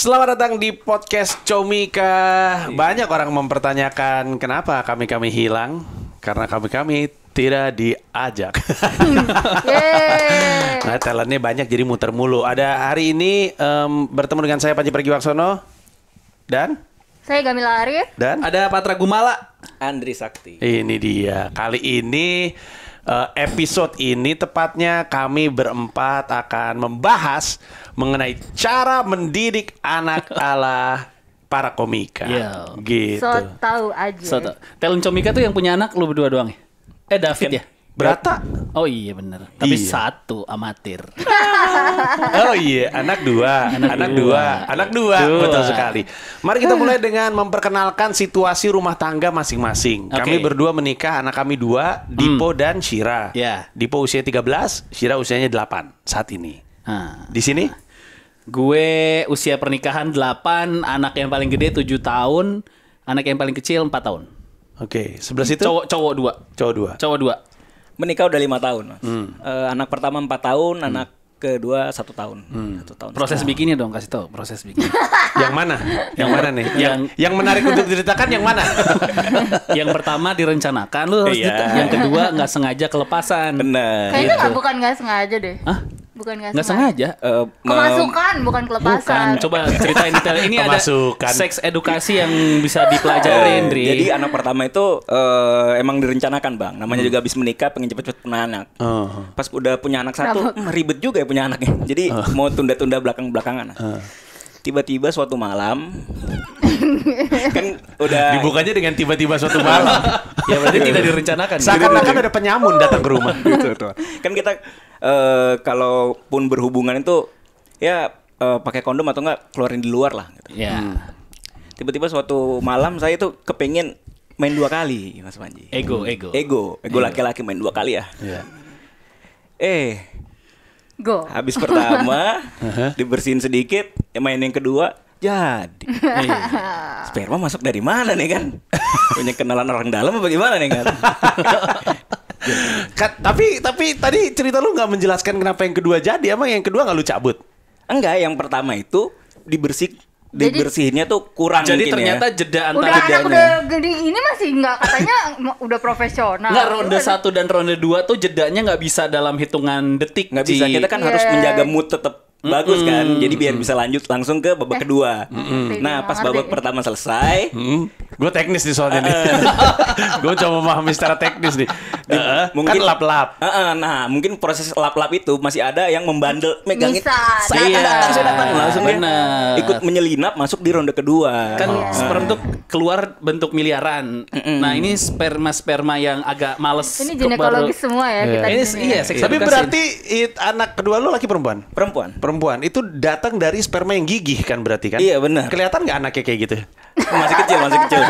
Selamat datang di podcast Comika. Banyak orang mempertanyakan kenapa kami hilang. Karena kami tidak diajak. Nah, talentnya banyak jadi muter mulu. Ada hari ini bertemu dengan saya Panji Pragiwaksono dan saya Gamila Arif dan ada Patra Gumala, Andri Sakti. Ini dia. Kali ini episode ini tepatnya kami berempat akan membahas mengenai cara mendidik anak ala para komika. Yo. Gitu. So tahu aja. Talent Comika tuh yang punya anak lu berdua doang ya? David ya? Berata. Oh iya bener. Tapi Iya. satu amatir. Oh iya, anak dua. Betul sekali. Mari kita mulai dengan memperkenalkan situasi rumah tangga masing-masing. Oke. Kami berdua menikah, anak kami dua, Dipo dan Shira. Ya. Dipo usia 13, Shira usianya 8 saat ini. Nah, Di sini? gue usia pernikahan 8, anak yang paling gede 7 tahun, anak yang paling kecil 4 tahun. Oke, sebelah situ? Cowok 2. Cowok 2. Cowok 2. Menikah udah 5 tahun, Mas. Anak pertama 4 tahun, anak kedua 1 tahun. 1 tahun. Proses bikinnya dong, kasih tau proses bikin. Yang mana? Yang mana nih? Yang menarik untuk diceritakan yang mana? Yang pertama direncanakan, lu harus Iya. yang kedua nggak sengaja kelepasan. Bener. Kayaknya bukan nggak sengaja deh. Hah? Bukan Nggak sengaja? Kemasukan bukan Bukan, kelepasan. coba ceritain detail. Ini ada Kemasukan. seks edukasi yang bisa dipelajarin, Dri. Jadi anak pertama itu emang direncanakan, Bang. Namanya juga habis menikah, pengen cepet-cepet punya anak. Oh. Pas udah punya anak satu, ribet juga ya punya anaknya. Jadi mau tunda-tunda belakang-belakangan. Tiba-tiba suatu malam kan udah Dibukanya dengan tiba-tiba suatu malam. Ya berarti tidak direncanakan. Seakan-akan ada penyamun datang ke rumah. gitu tuh. Kan kita kalaupun berhubungan itu ya pakai kondom atau enggak keluarin di luar lah gitu. Ya. Tiba-tiba suatu malam saya tuh kepengen main 2 kali, Mas Panji. Ego. Ego laki-laki main 2 kali ya. Iya. Go. Habis pertama dibersihin sedikit, main yang kedua jadi. Sperma masuk dari mana nih kan? Punya kenalan orang dalam apa gimana nih kan? Tapi tadi cerita lu nggak menjelaskan kenapa yang kedua jadi, emang yang kedua nggak lu cabut? Enggak, yang pertama itu dibersihinnya tuh kurang Jadi mungkin ternyata ya. jeda Udah antara anak udah gede ini masih nggak katanya udah profesional. nggak ronde 1 dan ronde 2 tuh jedanya nggak bisa dalam hitungan detik. Nggak bisa, Ci. kita kan harus menjaga mood tetap bagus kan. Jadi biar bisa lanjut langsung ke babak kedua. Nah, pas babak pertama selesai, Gue teknis nih soalnya nih. Gue coba memahami secara teknis nih. mungkin Kan lap-lap. Nah, mungkin proses lap-lap itu masih ada yang membandel, megangin. Bisa, Saya datang, langsung dia benar. ikut menyelinap masuk di ronde kedua. Kan sperma tuh keluar bentuk miliaran. Nah ini sperma yang agak males. Ini ginekologis semua ya kita di Ini sini. iya seks Tapi edukasi. berarti anak kedua lu laki perempuan? Perempuan. Itu datang dari sperma yang gigih kan berarti kan? Iya, benar. Kelihatan nggak anaknya kayak gitu? Masih kecil. Masih kecil.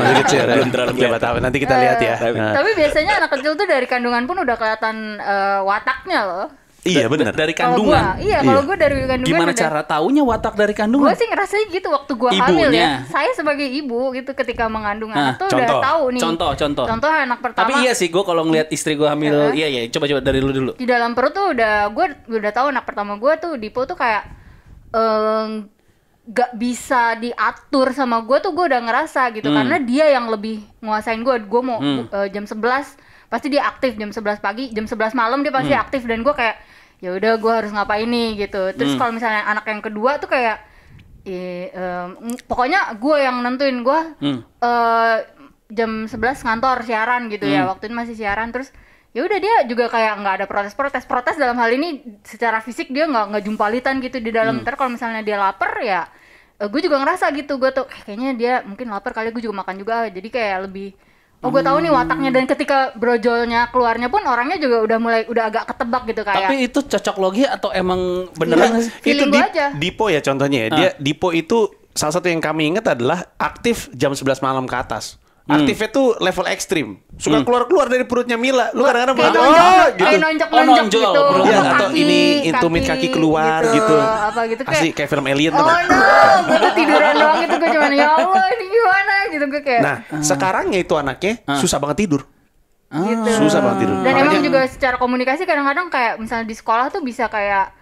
Belum terlalu Coba tahu. Nanti kita lihat ya. Nah. Tapi biasanya anak kecil tuh dari kandungan pun udah kelihatan wataknya loh. Iya benar. Dari Kalau kandungan. kalau gue dari kandungan. Gimana cara taunya watak dari kandungan? Gue sih ngerasain gitu waktu gue hamil ya. Saya sebagai ibu gitu ketika mengandung anak tuh contoh. udah tahu nih. Contoh. Contoh anak pertama. Tapi iya sih, gue kalau ngeliat istri gue hamil, iya. Coba dari lu dulu. Di dalam perut tuh gue udah tahu anak pertama gue tuh Dipo tuh kayak gak bisa diatur sama gue tuh gue udah ngerasa gitu karena dia yang lebih nguasain gue mau jam 11 pasti dia aktif, jam 11 pagi, jam 11 malam dia pasti aktif dan gue kayak ya udah gue harus ngapain nih gitu. Terus kalau misalnya anak yang kedua tuh kayak pokoknya gue yang nentuin gue jam 11 ngantor siaran gitu ya, waktu itu masih siaran. Terus ya udah dia juga kayak nggak ada protes dalam hal ini secara fisik dia nggak jumpalitan gitu di dalam. Ntar kalau misalnya dia lapar ya gue juga ngerasa gitu, gue tuh kayaknya dia mungkin lapar kali, gue juga makan juga, jadi kayak lebih gue tahu nih wataknya. Dan ketika brojolnya keluarnya pun orangnya juga udah agak ketebak gitu kayak. Tapi itu cocok logi atau emang beneran? Feeling Itu gua aja. Dipo ya contohnya ya. Dia Dipo itu salah satu yang kami ingat adalah aktif jam 11 malam ke atas. Aktifnya tuh level ekstrim. Suka keluar-keluar dari perutnya Mila. Lu kadang-kadang kayak nonjok nonjol, gitu. bro. Iya, Atau atau ini intumit kaki keluar gitu. Apa gitu Asli kayak film Alien tuh. oh no, gue tuh tiduran doang gitu, gue cuman ya Allah ini gimana gitu gue kayak. Nah, sekarangnya itu anaknya susah banget tidur. Gitu. Susah banget tidur. Dan Makanya- emang juga secara komunikasi kadang-kadang kayak misalnya di sekolah tuh bisa kayak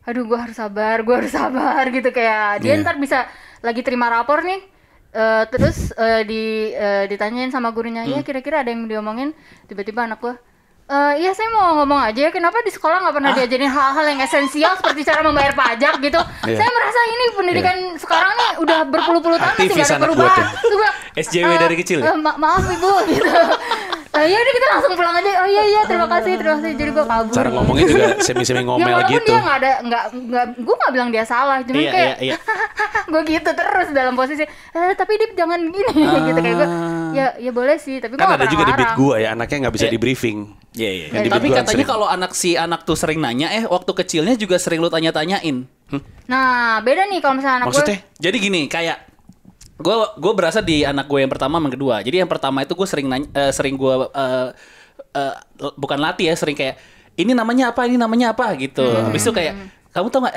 aduh gue harus sabar gitu kayak dia ntar bisa lagi terima rapor nih. Terus ditanyain sama gurunya, iya kira-kira ada yang diomongin, tiba-tiba anak gue, iya saya mau ngomong aja ya, kenapa di sekolah nggak pernah diajarin hal-hal yang esensial seperti cara membayar pajak gitu. Saya merasa ini pendidikan sekarang nih udah berpuluh-puluh tahun masih nggak ada perubahan. SJW dari kecil ya? Maaf ibu gitu. Ya udah kita langsung pulang aja. Oh iya terima kasih. Jadi gue kabur. Cara ngomongnya juga semi-semi ngomel walaupun gitu. dia gue nggak bilang dia salah, cuman kayak gue gitu terus dalam posisi. Tapi Dip jangan gini gitu kayak gue. Ya boleh sih, tapi Kan gue ada juga di beat gue ya, anaknya nggak bisa di briefing. Iya. Yang di beat Tapi gua kan katanya sering. kalau anak tuh sering nanya, waktu kecilnya juga sering lu tanya-tanyain. Nah beda nih kalau misalnya anak Maksudnya? gue. Jadi gini, kayak gue berasa di anak gue yang pertama sama yang kedua. Jadi yang pertama itu gue sering gue bukan latih ya, sering kayak ini namanya apa gitu. Habis itu kayak kamu tau nggak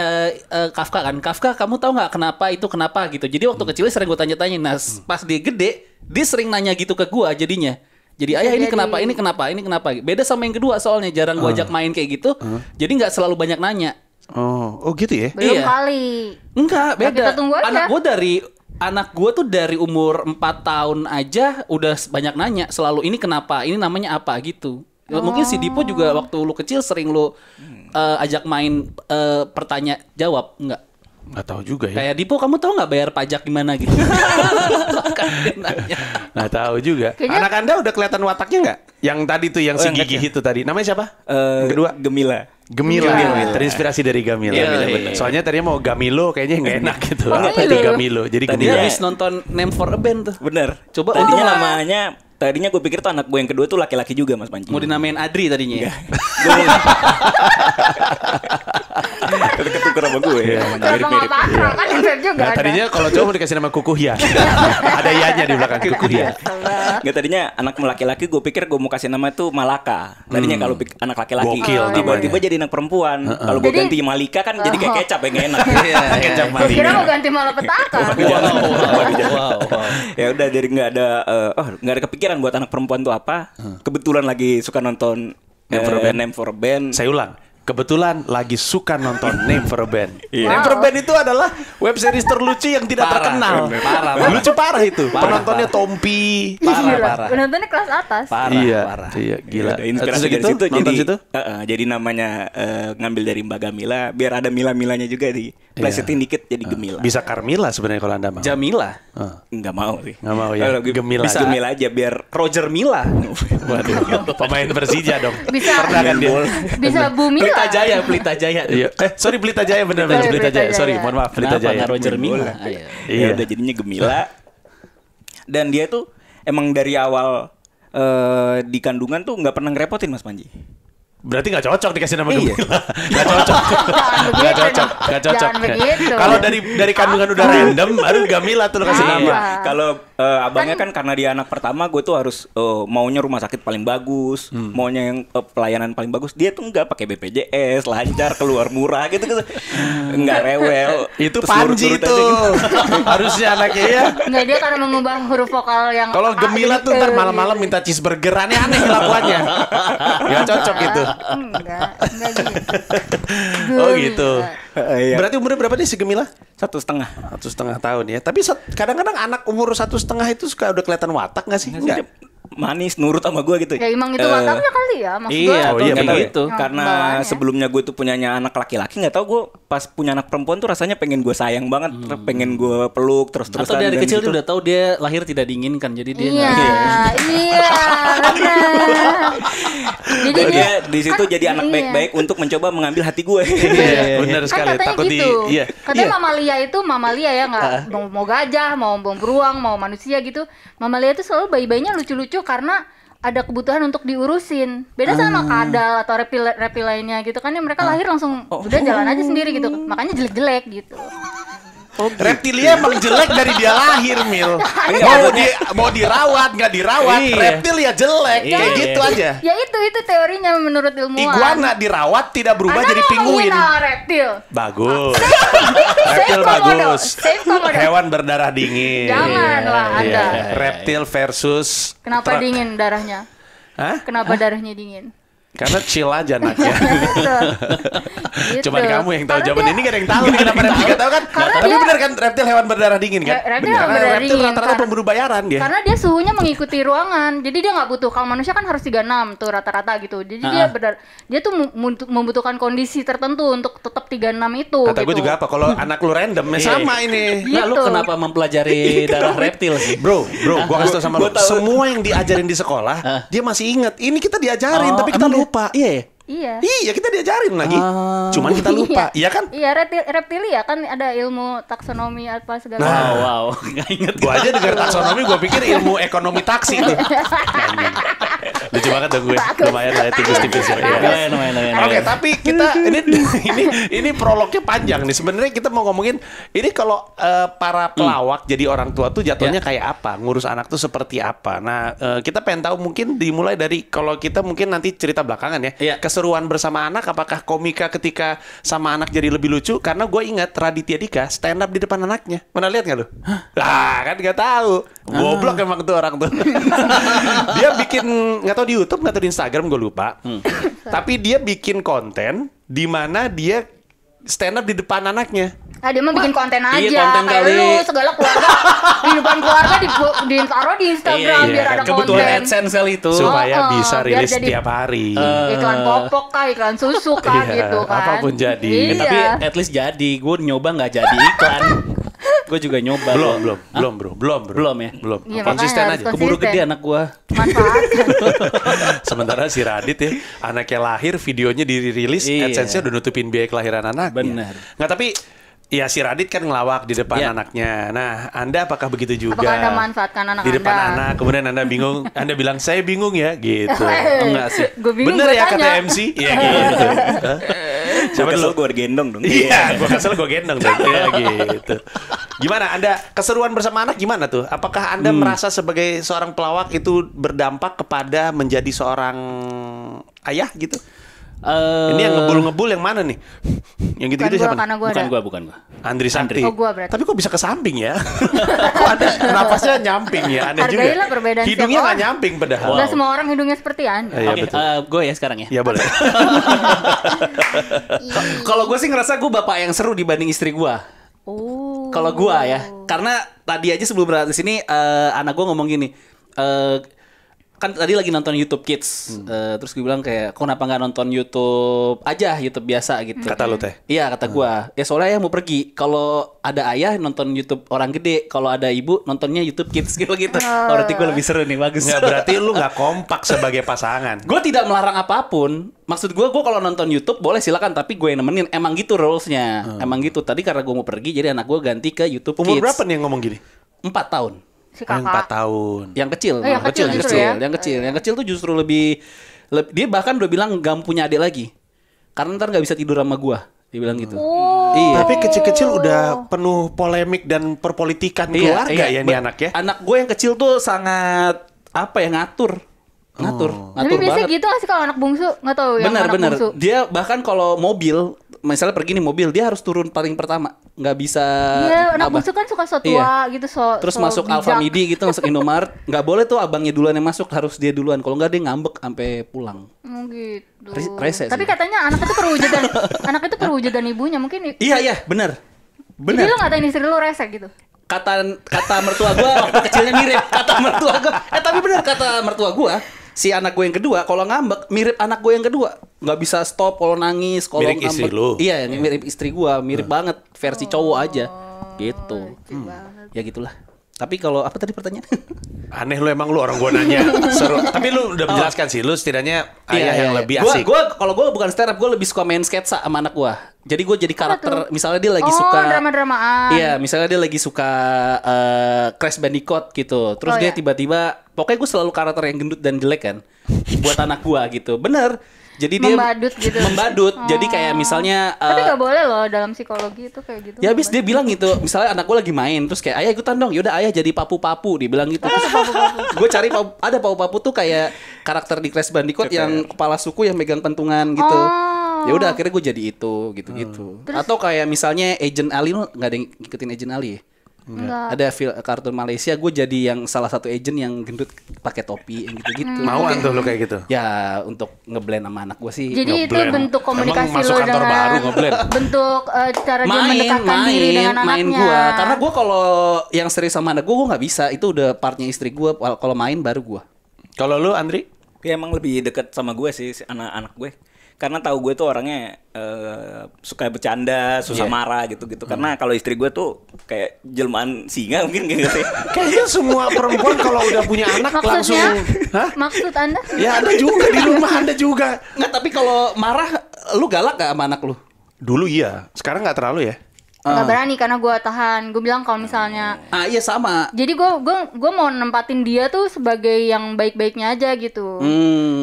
Kafka kan? Kafka kamu tau nggak kenapa gitu. Jadi waktu kecilnya sering gue tanya-tanya. Nah pas dia gede dia sering nanya gitu ke gue jadinya. Jadi ayah ini kenapa? Beda sama yang kedua soalnya jarang gue ajak main kayak gitu. Jadi nggak selalu banyak nanya. Oh gitu ya? Belum Iya. kali. Enggak, Nah, beda. kita tunggu aja. Anak gue tuh dari umur 4 tahun aja udah banyak nanya selalu ini kenapa, ini namanya apa gitu. Mungkin si Dipo juga waktu lu kecil sering lu ajak main pertanya jawab enggak? Nggak tahu juga ya. Kayak Dipo kamu tahu nggak bayar pajak gimana gitu? Kan dia nanya. Nggak tahu juga. Kayaknya- Anak Anda udah kelihatan wataknya nggak? Yang tadi tuh yang si enggak, gigih itu tadi. Namanya siapa? Yang kedua? Gemila. Gemila. Terinspirasi dari Gamila. Iya. Soalnya tadinya mau Gamilo kayaknya nggak enak gitu. Gamilo. Apa itu Gamilo? Jadi Tadi Dia Gemila. habis nonton Name for a Band tuh. Bener. Coba Tadinya tadinya gue pikir tuh anak gue yang kedua tuh laki-laki juga Mas Panji. mau dinamain Adri tadinya ya. Ketukar sama gue. Iya. Kenapa nggak Mirip-mirip. pasrah kan yang juga Nah, ada. tadinya kalau cowok mau dikasih nama Kukuhya. Ada ianya di belakang Kukuhya. Nggak, tadinya anak laki-laki gue pikir gue mau kasih nama tuh Malaka. Tadinya kalau anak laki-laki. Gokil Tiba-tiba namanya. jadi anak perempuan. Kalau gue Jadi- ganti Malika kan jadi kayak kecap ya nggak enak. Kecap Gue kira Malika. mau ganti malapetaka. Wow. Ya udah jadi nggak ada kepikiran buat anak perempuan tuh apa. Kebetulan lagi suka nonton Name for a Band. Saya ulang. Kebetulan lagi suka nonton Name for a Band. Iya. Name for a Band itu adalah web series terlucu yang tidak Parah, terkenal. parah. Lucu parah itu. Penontonnya parah. Tompi. Parah. Penontonnya kelas atas. Parah. Iya, gila. Ada inspirasi Terus dari gitu, situ nonton jadi situ? jadi namanya ngambil dari Mbak Gamila biar ada Mila-milanya juga di plesetin dikit jadi Gemila. Bisa Carmila sebenarnya kalau Anda mau. Jamila. Nggak mau sih. Nggak mau ya? Kalau Gemila. Bisa Gemila aja biar Roger Mila. Waduh, pemain Persija dong. Bisa Pernah kan dia? bisa Bumi Pelita lah. Jaya, Pelita Jaya. Iya. Sorry Pelita Jaya bener Sorry, Pelita Pelita Jaya. Jaya. Sorry, mohon maaf Pelita Kenapa Jaya. nggak Roger Main Mila? bola. Iya. Ya udah jadinya Gemila. Dan dia tuh emang dari awal di kandungan tuh nggak pernah ngerepotin Mas Panji. Berarti nggak cocok dikasih nama Iya. Gemila. Nggak cocok. Nggak cocok. Nggak cocok. Jangan begitu. Kalau dari kandungan udah random, baru Gamila tuh lo kasih Iya. nama. Kalau abangnya kan karena dia anak pertama, gue tuh harus maunya rumah sakit paling bagus, maunya yang pelayanan paling bagus. Dia tuh nggak pakai BPJS, lancar, keluar murah gitu, nggak rewel. Itu Terus Panji nurut-nurut aja tuh. gitu. Harusnya anaknya ya. Enggak, dia karena mengubah huruf vokal yang Kalau Gemila tuh ntar malam-malam minta cheeseburger, aneh-aneh kelakuannya. Gak cocok gitu. Enggak gitu. Oh gitu. Iya. Berarti umurnya berapa nih si Gemila? 1,5. 1,5 tahun ya. Tapi kadang-kadang anak umur 1,5 itu suka udah kelihatan watak gak sih? Enggak. Manis, nurut sama gue gitu. Ya emang itu wataknya kali ya, maksud gue. Iya, Oh, tuh iya, kayak benar. gitu. Karena Bawaannya. sebelumnya gue tuh punyanya anak laki-laki, nggak tahu gue pas punya anak perempuan tuh rasanya pengen gue sayang banget, pengen gue peluk terus-terusan. Atau dari dan kecil gitu. dia udah tahu dia lahir tidak diinginkan, jadi dia Iya, nggak- iya, benar. Jadi Dan dia di situ jadi anak iya. baik-baik untuk mencoba mengambil hati gue. Iya, benar Kan sekali. katanya Takut di gitu. iya. Katanya Iya. mamalia itu mamalia ya nggak mau gajah, mau beruang, mau manusia gitu. Mamalia itu selalu bayi-bayinya lucu-lucu karena ada kebutuhan untuk diurusin. Beda sama kadal atau reptil lainnya gitu kan, yang mereka lahir langsung udah jalan aja sendiri gitu. Makanya jelek-jelek gitu. Reptilia emang jelek dari dia lahir, Mil. Mau dirawat, nggak dirawat, Iya. reptil ya jelek. Iya. Kayak gitu aja. Ya itu teorinya menurut ilmuwan. Iguana dirawat tidak berubah Anda jadi ngomongin penguin. reptil. Bagus. Reptil Safe komodo. bagus. Safe komodo. Hewan berdarah dingin. Janganlah Iya. Anda. Reptil versus Kenapa dingin darahnya? Hah? Kenapa darahnya dingin? Karena chill aja anaknya. Gitu. Cuman kamu yang tahu Karena jawaban dia- ini gak ada yang tahu nih kenapa reptil gak tahu kan? Karena Tapi dia- bener kan reptil hewan berdarah dingin kan? Reptil Bener. hewan Karena berdarah reptil dingin, rata-rata karena- pemburu bayaran dia. Karena dia suhunya mengikuti ruangan. Jadi dia nggak butuh. Kalau manusia kan harus 36 tuh rata-rata gitu. Jadi dia tuh membutuhkan kondisi tertentu untuk tetap 36 itu Kata gue gitu. juga apa? Kalau anak lu random ya sama ini. Nah, lu Gitu. kenapa mempelajari darah reptil sih? Bro, gua kasih tau sama lu. Semua yang diajarin di sekolah, dia masih inget. Ini kita diajarin, tapi kita emang lupa. Iya ya? Iya. Iya, kita diajarin lagi. Cuman kita lupa, iya kan? Iya, reptilia kan ada ilmu taksonomi apa segala. Wow, nggak inget. Gua aja dengar taksonomi, gua pikir ilmu ekonomi taksi tuh. Lucu banget dong gue. Lumayan lah ya, tipis-tipis ya. Iya. Lumayan. Oke, tapi kita ini prolognya panjang nih. Sebenarnya kita mau ngomongin ini kalau para pelawak jadi orang tua tuh jatuhnya kayak apa, ngurus anak tuh seperti apa. Nah, kita pengen tahu mungkin dimulai dari kalau kita mungkin nanti cerita belakangan ya. Iya. Keseruan bersama anak, apakah komika ketika sama anak jadi lebih lucu? Karena gue ingat Raditya Dika stand up di depan anaknya. Pernah lihat nggak lu? Lah kan nggak tahu. Goblok emang tuh orang tuh. Dia bikin nggak tahu di YouTube nggak tahu di Instagram gue lupa. Tapi dia bikin konten di mana dia stand up di depan anaknya. Dia mah bikin konten aja. Iya, konten kayak kali. lu segala keluarga kehidupan keluarga ditaruh di Instagram Iya, biar kan. ada Kebutuhan konten. AdSense kali itu. Supaya bisa biar rilis jadi- setiap hari. Iklan popok kah, iklan susu kah Iya, gitu kan. apapun jadi. Iya. Tapi at least jadi. Gue nyoba nggak jadi iklan. Gue juga nyoba. Belum, kok. belum, bro. Belum ya? Belum. Iya, Konsisten makanya aja. harus Keburu konsisten. gede anak gue. Manfaatkan. Sementara si Radit ya, anaknya lahir, videonya dirilis, Iya. AdSense-nya udah nutupin biaya kelahiran anaknya. Benar. Nggak, tapi ya si Radit kan ngelawak di depan Iya. anaknya. Nah, Anda apakah begitu juga? Apakah Anda memanfaatkan anak di depan Anda? anak, kemudian Anda bingung, Anda bilang saya bingung ya, gitu. Enggak sih. Gue bingung. Bener gua ya tanya. kata MC? Iya gitu. Hah? Coba dulu gue gendong dong. Iya, gue kesel gue gendong dong. Ya gitu. Gimana Anda keseruan bersama anak gimana tuh? Apakah Anda merasa sebagai seorang pelawak itu berdampak kepada menjadi seorang ayah gitu? Ini yang ngebul-ngebul yang mana nih? Yang gitu-gitu Bukan siapa? gua, karena gue Bukan ada. gue, bukan gue. Andri Sakti. Oh, gua berarti. Tapi kok bisa ke samping ya? Kok ada napasnya nyamping ya? Aneh juga. Hargailah perbedaan Hidungnya setiap nggak orang. nyamping padahal. Nggak semua orang hidungnya seperti Anda. Iya, Oke, betul. gue ya sekarang ya. Ya boleh. Kalau gue sih ngerasa gue bapak yang seru dibanding istri gue. Oh. Kalau gue ya, karena tadi aja sebelum berangkat di sini anak gue ngomong gini. Kan tadi lagi nonton YouTube Kids, terus gue bilang kayak, kok kenapa nggak nonton YouTube aja, YouTube biasa gitu. Kata lu teh. Iya kata gua. Ya soalnya ayah mau pergi. Kalau ada ayah nonton YouTube orang gede, kalau ada ibu nontonnya YouTube Kids gitu. Oh, berarti gue lebih seru nih, bagus. Nggak, berarti lu nggak kompak sebagai pasangan. Gue tidak melarang apapun. Maksud gue kalau nonton YouTube boleh silakan, tapi gue yang nemenin. Emang gitu rulesnya. Emang gitu. Tadi karena gue mau pergi, jadi anak gue ganti ke YouTube Umur Kids. berapa nih yang ngomong gini? 4 tahun. Si Yang 4 kakak. tahun. Yang kecil, Oh, yang kecil justru ya? yang kecil tuh justru lebih dia bahkan udah bilang gak punya adik lagi, karena ntar nggak bisa tidur sama gua, dia bilang gitu. Iya. Tapi kecil-kecil udah penuh polemik dan perpolitikan keluarga ya nih anak ya. Anak gue yang kecil tuh sangat apa ya, ngatur Tapi biasanya banget. gitu nggak sih kalau anak bungsu? Nggak tahu yang anak Bener. bungsu. Dia bahkan kalau mobil, misalnya pergi nih mobil, dia harus turun paling pertama, nggak bisa. Iya, anak apa. bungsu kan suka so Iya. tua gitu, Terus so masuk bijak. Alfamidi gitu, masuk Indomaret, nggak boleh tuh abangnya duluan yang masuk, harus dia duluan. Kalau nggak dia ngambek sampai pulang. Oh, gitu. Rese Tapi sih. katanya anak itu perwujudan anak itu perwujudan ibunya mungkin. Iya, bener. Jadi lu ngatain istri lu rese gitu. Kata mertua gue waktu kecilnya mirip kata mertua gue. Tapi bener kata mertua gue, si anak gue yang kedua kalau ngambek mirip anak gue yang kedua, nggak bisa stop kalau nangis, kalau Mirip istri lu? Iya, ini mirip istri gue, mirip banget versi cowok aja gitu. Ya gitulah. Tapi kalau apa tadi pertanyaan? Aneh lu emang lu orang gua nanya. Seru. Tapi lu udah menjelaskan sih, lu setidaknya ayah yang lebih asik. Kalau gue bukan stand up, gue lebih suka main sketsa sama anak gue. Jadi gue jadi karakter, misalnya dia lagi suka drama-dramaan. Iya, misalnya dia lagi suka Crash Bandicoot gitu. Terus dia tiba-tiba, pokoknya gue selalu karakter yang gendut dan jelek kan, buat anak gue gitu. Bener. Jadi dia Membadut gitu. Membadut. Jadi kayak misalnya Tapi nggak boleh loh dalam psikologi itu kayak gitu. ya habis dia bilang gitu, misalnya anak gue lagi main, terus kayak ayah ikutan dong, yaudah ayah jadi papu-papu, dia bilang gitu. Gue cari ada papu-papu tuh kayak karakter di Crash Bandicoot yang kepala suku yang megang pentungan gitu. Ya udah akhirnya gue jadi itu gitu-gitu. Atau kayak misalnya Agent Ali, lo nggak ada yang ngikutin Agent Ali ya? Enggak. Ada kartun Malaysia, gue jadi yang salah satu agent yang gendut pakai topi yang gitu-gitu. Mauan tuh lu kayak gitu. Ya untuk ngeblend sama anak gue sih. Jadi itu Ngeblend. bentuk komunikasi Emang masuk lo kantor dengan baru ngeblend? bentuk cara dia mendekatkan diri dengan main anaknya. gue. Karena gue kalau yang serius sama anak gue nggak bisa. Itu udah partnya istri gue. Kalau main baru gue. Kalau lu Andri? Ya emang lebih deket sama gue sih si anak-anak gue. Karena tahu gue tuh orangnya suka bercanda, susah marah gitu-gitu. Karena kalau istri gue tuh kayak jelmaan singa mungkin gitu sih. Kayaknya semua perempuan kalau udah punya anak langsung, hah? Maksud Anda? Ya Anda juga di rumah Anda juga. Nggak, tapi kalau marah, lu galak gak sama anak lu? Dulu iya, sekarang nggak terlalu ya. Nggak berani karena gue tahan. Gue bilang kalau misalnya Iya sama. jadi gue mau nempatin dia tuh sebagai yang baik-baiknya aja gitu.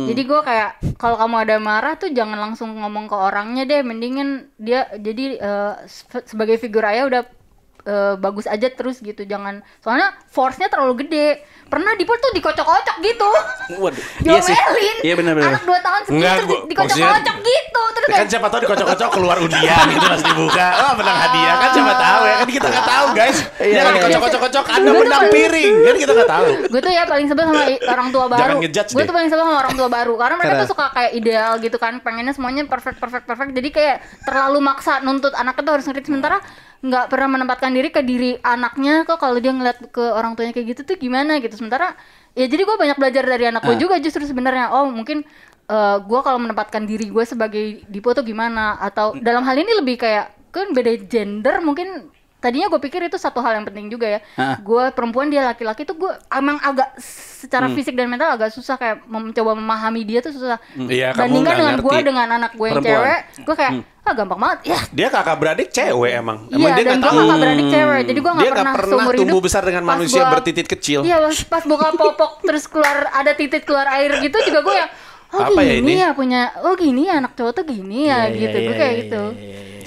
Jadi gue kayak kalau kamu ada marah tuh jangan langsung ngomong ke orangnya deh, mendingan dia jadi sebagai figur ayah udah bagus aja terus gitu. Jangan, soalnya force-nya terlalu gede. Pernah Dipo tuh dikocok-kocok gitu. Waduh. Iya sih. Diomelin. Iya benar-benar. Anak 2 tahun segini Enggak, terus dikocok-kocok gitu. Terus Kan kayak siapa tahu dikocok-kocok keluar undian gitu pas dibuka. Oh menang hadiah kan siapa tahu ya. Kan kita nggak tahu guys. Jangan dikocok-kocok Anda menang piring. Kan kita nggak tahu. gue tuh ya paling sebel sama orang tua baru. Jangan ngejudge Gue deh. tuh paling sebel sama orang tua baru karena mereka tuh suka kayak ideal gitu kan, pengennya semuanya perfect. Jadi kayak terlalu maksa nuntut anaknya tuh harus ngerti, sementara nggak pernah menempatkan diri ke diri anaknya kok kalau dia ngeliat ke orang tuanya kayak gitu tuh gimana gitu. Sementara ya jadi gue banyak belajar dari anak gue juga justru sebenarnya. Oh mungkin gue kalau menempatkan diri gue sebagai Dipo tuh gimana, atau dalam hal ini lebih kayak kan beda gender mungkin. Tadinya gue pikir itu satu hal yang penting juga ya. Gue perempuan, dia laki-laki tuh gue emang agak secara fisik dan mental agak susah kayak mencoba memahami dia tuh susah. Iya, kamu Bandingkan nggak dengan gue ngerti. dengan anak gue yang Perempuan. cewek, gue kayak gampang banget ya. Dia kakak beradik cewek emang. Iya, Emang dia dan nggak gue tahu. kakak beradik cewek, jadi gue Dia nggak pernah seumur tumbuh hidup besar dengan pas manusia gua- bertitit kecil. Iya, pas buka popok terus keluar ada titit keluar air gitu juga gue yang Apa ya gini ini? ya punya, gini ya anak cowok tuh gini ya gitu, gue kayak gitu.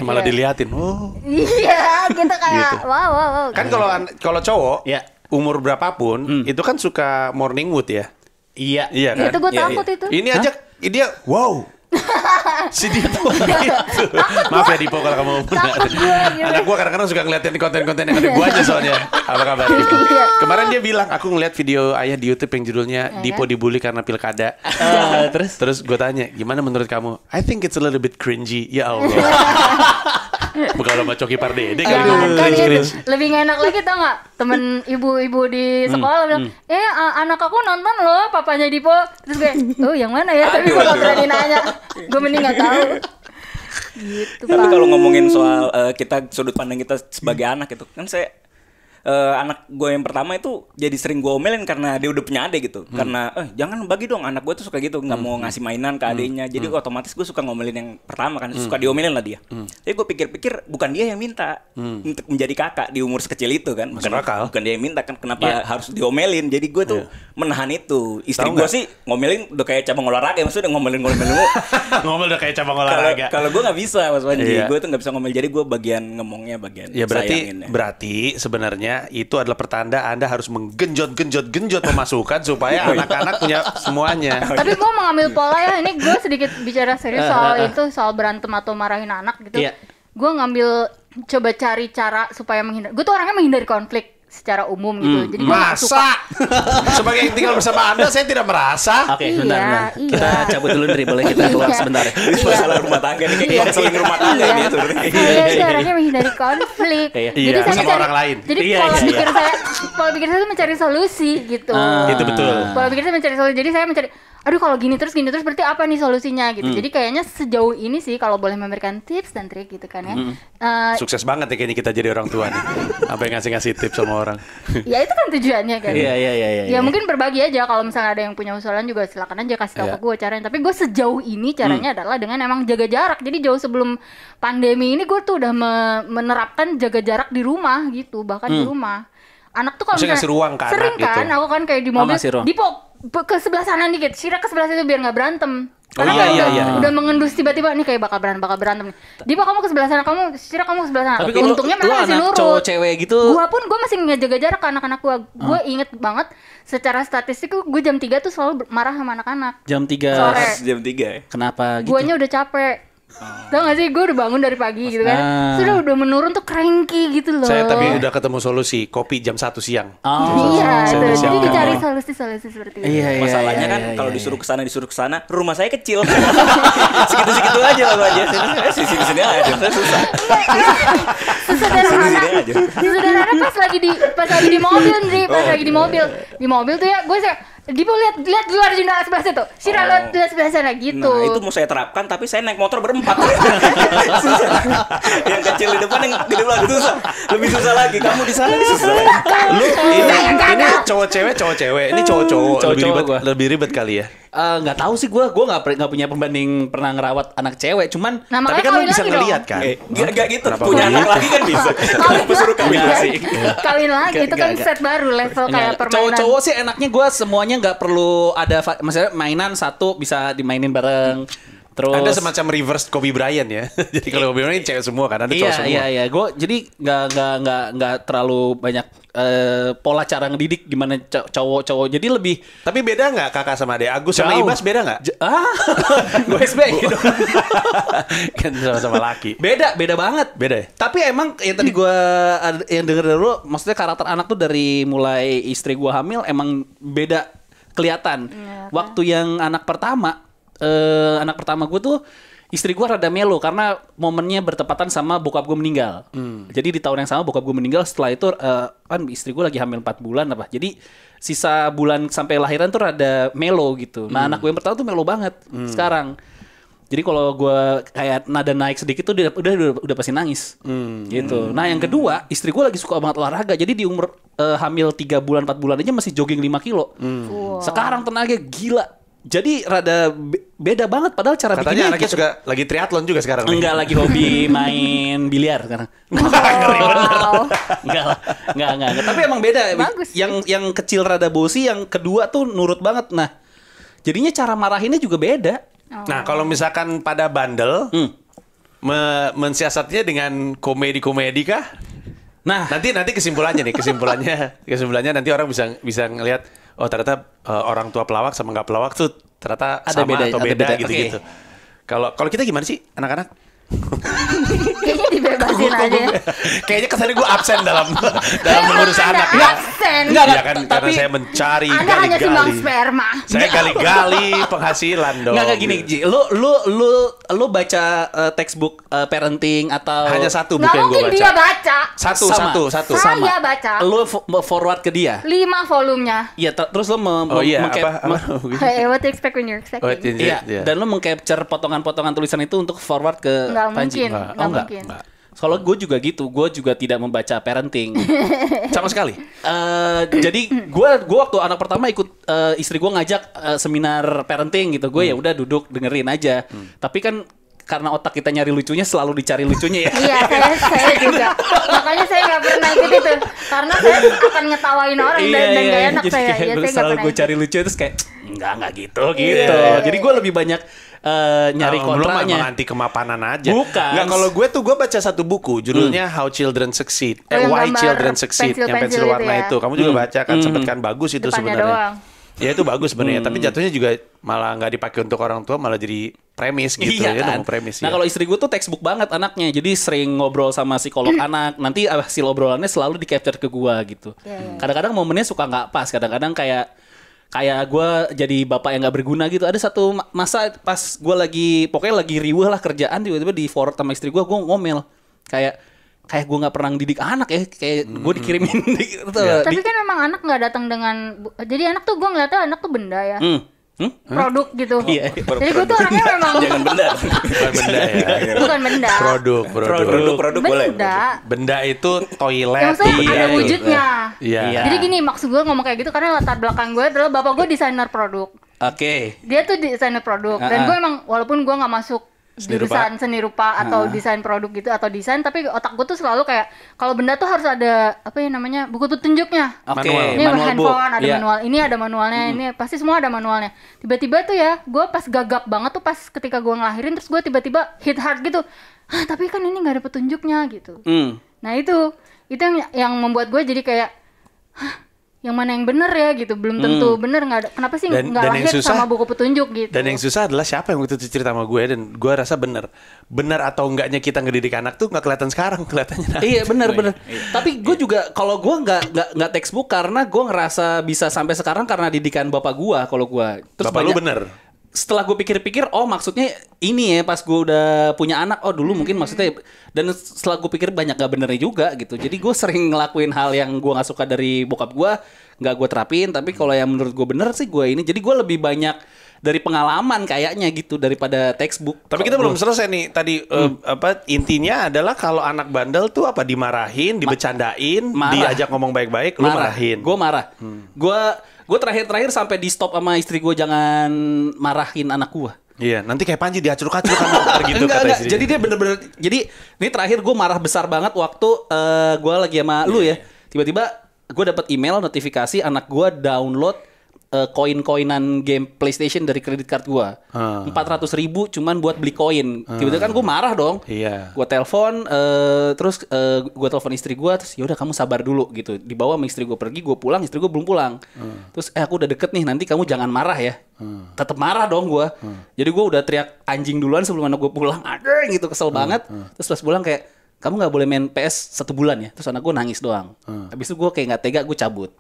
Malah diliatin. Oh. Iya, gitu kayak wow. Kan kalau cowok Iya. umur berapapun itu kan suka morning wood ya. Iya. Iya kan? Itu gue Iya, takut itu. Ini aja dia wow. Si Dipo gitu. Maaf ya Dipo kalau kamu Takut gue gitu. Anak gua kadang-kadang suka ngeliatin konten-konten yang ada gua aja soalnya. Apa kabar Dipo? Iya. Kemarin dia bilang aku ngeliat video ayah di YouTube yang judulnya Dipo dibully karena pilkada. Terus gue tanya, gimana menurut kamu? I think it's a little bit cringy. Ya Allah. Bukan sama Coki Pardede kali Jangan, ngomong kan cringe. itu lebih enak lagi tau nggak, temen ibu-ibu di sekolah bilang anak aku nonton loh papanya Dipo, terus gue oh yang mana ya, tapi gue gak berani nanya, gue mending gak tahu gitu. Tapi Pak. kalau ngomongin soal kita sudut pandang kita sebagai anak itu kan saya anak gue yang pertama itu jadi sering gue omelin karena dia udah punya adik gitu. Karena jangan bagi dong, anak gue tuh suka gitu, nggak mau ngasih mainan ke adiknya. Jadi otomatis gue suka ngomelin yang pertama kan, suka diomelin lah dia. Tapi gue pikir-pikir bukan dia yang minta untuk menjadi kakak di umur sekecil itu kan. Masuk akal. Bukan dia yang minta kan, kenapa harus diomelin. Jadi gue tuh menahan itu. Tahu Istri gue nggak? sih ngomelin udah kayak cabang olahraga, maksudnya ngomelin mulu. Ngomel udah kayak cabang olahraga. Kalau gue nggak bisa Mas Panji, Iya. gue tuh nggak bisa ngomel. Jadi gue bagian ngomongnya bagian Ya sayanginnya. berarti sebenarnya itu adalah pertanda Anda harus menggenjot pemasukan supaya anak-anak punya semuanya. Tapi gue mengambil pola ya, ini gue sedikit bicara serius soal itu, soal berantem atau marahin anak gitu. Iya. Gue ngambil coba cari cara supaya menghindar. Gue tuh orangnya menghindari konflik secara umum gitu. Jadi gue gak suka. Masa? Sebagai yang tinggal bersama Anda, saya tidak merasa. Oke, Iya, bentar. iya. Kita cabut dulu nih, boleh kita keluar Iya. sebentar ya. Ini masalah rumah tangga nih, kayak konseling rumah tangga Iya. ini sebenarnya. Saya itu orangnya menghindari konflik. Iya. Jadi Iya, saya sama mencari, orang lain. Jadi Iya, pola iya, pikir saya, pola pikir saya itu mencari solusi gitu. Itu betul. Pola pikir saya mencari solusi. Jadi saya mencari, aduh kalau gini terus berarti apa nih solusinya gitu. Jadi kayaknya sejauh ini sih kalau boleh memberikan tips dan trik gitu kan ya. Sukses banget ya kayaknya kita jadi orang tua nih. Apa yang ngasih tips sama orang. Ya itu kan tujuannya kan. Iya. Ya mungkin berbagi aja, kalau misalnya ada yang punya usulan juga silakan aja kasih tahu Iya. ke gue caranya. Tapi gue sejauh ini caranya adalah dengan emang jaga jarak. Jadi jauh sebelum pandemi ini gue tuh udah menerapkan jaga jarak di rumah gitu, bahkan di rumah. Anak tuh kalau Maksudnya misalnya ngasih ruang ke anak sering kan, gitu. aku kan kayak di mobil, ngasih ruang. Dipo ke sebelah sana dikit, Syira ke sebelah situ biar nggak berantem. Karena iya, kalau iya, udah, iya. udah mengendus tiba-tiba nih kayak bakal berantem nih. Dipo kamu ke sebelah sana, Syira kamu ke sebelah sana. Tapi kalau untungnya lu mereka masih anak nurut. cowok cewek gitu. Gue masih ngejaga jarak ke anak-anak gue. Gue inget banget secara statistik gue jam 3 tuh selalu marah sama anak-anak. Jam 3 Sore. Jam 3 ya. Kenapa gitu? Guanya udah capek. Tau gak sih, gue udah bangun dari pagi gitu kan. Udah menurun tuh cranky gitu loh. Saya tapi udah ketemu solusi, kopi jam 1 siang. Iya, Saya udah jadi siapkan. dicari solusi-solusi seperti itu. Masalahnya kan kalau disuruh ke sana, rumah saya kecil. Segitu-segitu aja lalu aja. Sini aja. Susah. Sesederhana pas lagi di mobil nih, pas lagi di mobil tuh ya gue lihat luar jendela sebelah situ. Sira lihat sebelah sana gitu. Nah, itu mau saya terapkan tapi saya naik motor berempat. Susah. Yang kecil di depan, yang gede belakang susah. Lebih susah lagi. Kamu di sana susah. Lu ini cowok cewek. Ini cowok lebih ribet kali ya. Nggak tahu sih gue nggak punya pembanding pernah ngerawat anak cewek, cuman Nah, Tapi makanya kan lu kawin bisa lagi ngeliat dong. kan. Gak gitu. Kenapa Punya begitu? anak lagi kan bisa. Kenapa suruh kawin lagi? Kawin lagi itu kan Nggak. set baru level kayak permainan. Cowok-cowok sih enaknya gue semuanya nggak perlu ada maksudnya mainan satu bisa dimainin bareng. Terus Ada semacam reverse Kobe Bryant ya. Jadi kalau Kobe Bryant cewek semua kan, ada cowok semua. Iya. Gue jadi nggak terlalu banyak pola cara ngedidik gimana cowok-cowok. Jadi lebih Tapi beda nggak kakak sama adek? Agus sama Jauh. Ibas beda nggak? gue SB gitu. Kan sama-sama laki. Beda banget. Beda ya? Tapi emang yang tadi gue yang denger dulu, maksudnya karakter anak tuh dari mulai istri gue hamil emang beda kelihatan. Waktu yang anak pertama gue tuh istri gue rada melo karena momennya bertepatan sama bokap gue meninggal. Jadi di tahun yang sama bokap gue meninggal, setelah itu kan istri gue lagi hamil 4 bulan apa. Jadi sisa bulan sampai lahiran tuh rada melo gitu. Nah anak gue yang pertama tuh melo banget sekarang. Jadi kalau gue kayak nada naik sedikit tuh dia udah pasti nangis. Gitu. Nah yang kedua, istri gue lagi suka banget olahraga. Jadi di umur hamil 3 bulan 4 bulan aja masih jogging 5 kilo. Sekarang tenaga gila. Jadi rada beda banget padahal cara Katanya bikinnya anaknya juga lagi triathlon juga sekarang. enggak lagi hobi main biliar sekarang. Wow. Enggak. Tapi emang beda. Bagus. Yang kecil rada bosi, yang kedua tuh nurut banget. Nah, jadinya cara marahinnya juga beda. Nah, kalau misalkan pada bandel, mensiasatnya dengan komedi-komedi kah? Nah, Nanti kesimpulannya nanti orang bisa ngelihat oh ternyata orang tua pelawak sama nggak pelawak tuh ternyata Ada sama beda, atau ada beda beda. gitu-gitu. Kalau kita gimana sih anak-anak? Kayaknya dibebasin aja. Kayaknya kesannya gue absen dalam mengurus anak ya. Absen. Enggak, Ya kan karena tapi- saya mencari Anda hanya sumbang gali-gali. sperma. Saya gali-gali penghasilan dong. Nggak gini, Ji. Lu baca textbook parenting atau Hanya satu buku Nggak yang gue mungkin baca. dia baca. Satu. Saya baca. Lu forward ke dia. 5 volumenya. Iya, terus lu Oh iya, apa? Hey, what do you expect when you're expecting? Oh, Iya, iya. dan lu meng-capture potongan-potongan tulisan itu untuk forward ke Nggak Panji. mungkin. Oh, Nggak enggak. mungkin. Kalau gue juga gitu, gue juga tidak membaca parenting. Sama sekali. Jadi gue waktu anak pertama ikut istri gue ngajak seminar parenting gitu, gue ya udah duduk dengerin aja. Tapi kan karena otak kita nyari lucunya selalu dicari lucunya ya. Iya, saya juga. Makanya saya nggak pernah ikut itu, karena saya akan ngetawain orang dan nggak enak jadi saya. kayak Ya, saya nggak selalu pernah gue ikut. cari lucu terus kayak enggak gitu. Iya. Jadi gue lebih banyak nyari Belum kontranya. emang anti kemapanan aja. Bukan. Nggak, kalau gue baca satu buku judulnya How Children Succeed. Oh, yang Why gambar Children Succeed. Yang pensil pensil-pensil warna itu ya. itu. Kamu juga baca kan, sempet kan bagus itu Depannya sebenarnya. doang. Ya itu bagus sebenarnya, tapi jatuhnya juga malah nggak dipakai untuk orang tua, malah jadi premis gitu. Iya Ya, kan? nemu premis. Nah ya. kalau istri gue tuh textbook banget anaknya. Jadi sering ngobrol sama psikolog anak. Nanti hasil obrolannya selalu di-capture ke gue gitu. Kadang-kadang momennya suka nggak pas. Kadang-kadang kayak gue jadi bapak yang nggak berguna gitu. Ada satu masa pas gue pokoknya lagi riweh lah kerjaan, tiba-tiba di forward sama istri gue ngomel. Kayak gue nggak pernah didik anak ya. Kayak gue dikirimin gitu. Tapi kan memang anak nggak datang dengan. Jadi anak tuh gue ngeliatnya anak tuh benda ya. Produk gitu. Iya. Jadi gue tuh orangnya memang Jangan benda. Bukan benda ya. bukan benda. Produk. Produk boleh. Benda. Benda itu toilet. Yang saya ada gitu. wujudnya. Iya. Iya. Jadi gini, maksud gue ngomong kayak gitu karena latar belakang gue adalah bapak gue desainer produk. Oke. Dia tuh desainer produk dan gue emang walaupun gue nggak masuk jurusan seni rupa atau desain produk gitu atau desain, tapi otak gue tuh selalu kayak kalau benda tuh harus ada apa ya namanya buku petunjuknya. Oke. Manual. Ini Manual book. handphone ada Iya. manual, ini ada manualnya, ini pasti semua ada manualnya. Tiba-tiba tuh ya, gue pas gagap banget tuh pas ketika gue ngelahirin, terus gue tiba-tiba hit hard gitu. Hah, tapi kan ini nggak ada petunjuknya gitu. Nah itu yang membuat gue jadi kayak, hah, yang mana yang bener ya gitu, belum tentu bener, nggak ada, kenapa sih Dan nggak yang lahir susah- sama buku petunjuk gitu. Dan yang susah adalah siapa yang waktu itu cerita sama gue, dan gue rasa benar atau enggaknya kita ngedidik anak tuh nggak kelihatan sekarang, kelihatannya nanti. Iya benar. Tapi gue juga kalau gue nggak textbook karena gue ngerasa bisa sampai sekarang karena didikan bapak gue. Kalau gue terus Bapak lu bener. Setelah gue pikir-pikir, oh maksudnya ini ya pas gue udah punya anak. Oh dulu mungkin maksudnya. Dan setelah gue pikir banyak gak benernya juga gitu. Jadi gue sering ngelakuin hal yang gue gak suka dari bokap gue, gak gue terapin. Tapi kalau yang menurut gue bener sih gue ini. Jadi gue lebih banyak dari pengalaman kayaknya gitu daripada textbook. Tapi kita belum selesai nih tadi intinya adalah kalau anak bandel tuh apa, dimarahin, dibecandain, marah. diajak ngomong baik-baik, lu marahin. Gue marah. Gue terakhir sampai di stop sama istri gue jangan marahin anak gue. Iya, nanti kayak Panji diacuruk-acuruk kan gitu Enggak. kata istrinya. Jadi dia bener-bener. Jadi ini terakhir gue marah besar banget waktu gue lagi sama lu ya. Tiba-tiba gue dapat email notifikasi anak gue download koin-koinan game PlayStation dari kredit card gue. 400.000 cuman buat beli koin. Tiba-tiba kan gue marah dong. Iya. Gue telepon, terus gue telepon istri gue, terus yaudah kamu sabar dulu gitu. Dibawa sama istri gue pergi, gue pulang, istri gue belum pulang. Terus aku udah deket nih, nanti kamu jangan marah ya. Tetep marah dong gue. Jadi gue udah teriak anjing duluan sebelum anak gue pulang. Aduh gitu, kesel banget. Terus pas pulang kayak, kamu nggak boleh main PS 1 bulan ya. Terus anak gue nangis doang. Habis itu gue kayak nggak tega, gue cabut.